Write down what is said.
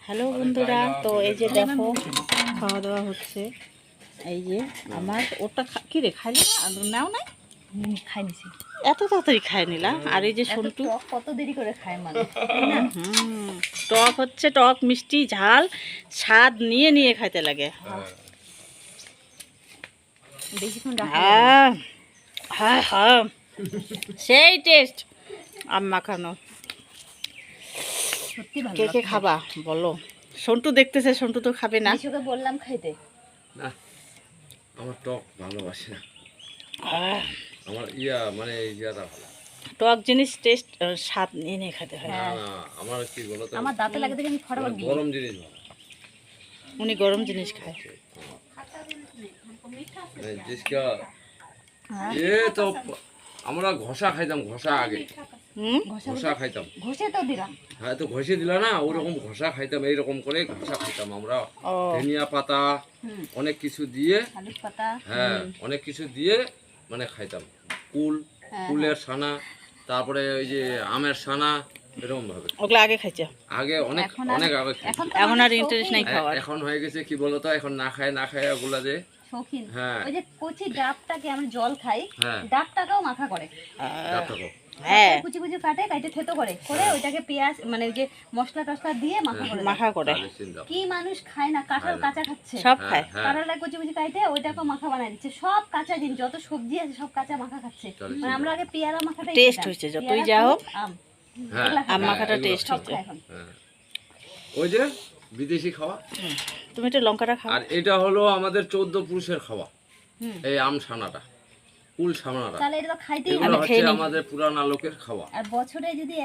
Hello বন্ধুরা, তো এই যে দেখো খাওয়া দাওয়া হচ্ছে। এই যে আমার ওটা কি রে খাইলে নাও নাই খাই নিছি। এত তাড়াতাড়ি খাই নিলাম। আর এই যে সন্টু কত দেরি করে খায় মানুষ। টক হচ্ছে, টক মিষ্টি ঝাল স্বাদ নিয়ে নিয়ে খাইতে লাগে। বেশিক্ষণ হ্যাঁ হ্যাঁ হ্যাঁ, সেই টেস্ট আম মাখানো। সত্যি ভালো। কে কে খাবা বলো? সন্টু দেখতেছে, সন্টু তো খাবে না। মিশুকে বললাম খাইতে। না, আমার টক ভালোবাসে না। আমার মানে ইয়াটা ভালো। টক জিনিস টেস্ট স্বাদ নিয়ে নিয়ে খেতে হয়। না না, আমার কি বলতো, আমার দাঁতে লাগে দেখে আমি ফটাফট গিলি। গরম জিনিস ভালো। উনি গরম জিনিস খায়। জিসকা তো আমরা ঘষা খাইতাম, ঘষা আগে ঘষা খাইতাম। ঘষে তো দিলাম। হ্যাঁ, তো ঘষে দিলা না, ওরকম ঘষা খাইতাম, এইরকম করে ঘষা খাইতাম আমরা। ও ধনিয়া পাতা অনেক কিছু দিয়ে, আলুর পাতা। হ্যাঁ অনেক কিছু দিয়ে মানে খাইতাম। কুলের ছানা, তারপরে ওই যে আমের ছানা, এরকম ভাবে ওগুলো আগে খাইছে, আগে অনেক অনেক আগে খাইতাম। এখন আর ইন্টারেস্ট নাই খাওয়ার। এখন হয়ে গেছে কি বলতো, এখন না খায় ওগুলা যে শৌখিন। হ্যাঁ ওই যে কচি ডাবটাকে আমরা জল খাই, হ্যাঁ ডাবটাকেও মাখা করে। ডাবটাকে হ্যাঁ কুচি কুচি কাটে থেতো করে ওইটাকে পেঁয়াজ মানে ওই যে মশলা টসলা দিয়ে মাখা করে দেয়। মাখা করে তাহলে চিন্তা করো। কি মানুষ খায় না, কাঁঠাল কাঁচা খাচ্ছে। সব খায়। হ্যাঁ কাঁঠালটা কুচি কুচি কাটে ওইটাকে মাখা বানাই দিচ্ছে। সব কাঁচা জিনিস, যত সবজি আছে সব কাঁচা মাখা খাচ্ছে। তাহলে মানে আমরা আগে পেয়ারা মাখাটা টেস্ট হয়েছে, যতই যা হোক আম হ্যাঁ আম মাখাটা এগুলো টেস্ট সব হয়েছে। খায় এখন। হ্যাঁ। ওই যে বিদেশি খাওয়া, তুমি একটু লঙ্কাটা খাও। আর এটা হলো আমাদের 14 পুরুষের খাওয়া। এই আম ছানাটা, কুল ছানাটা, তাহলে এটা তো খাইতেই এগুলো হবে। হচ্ছে আমাদের পুরানা লোকের খাওয়া। আর বছরে যদি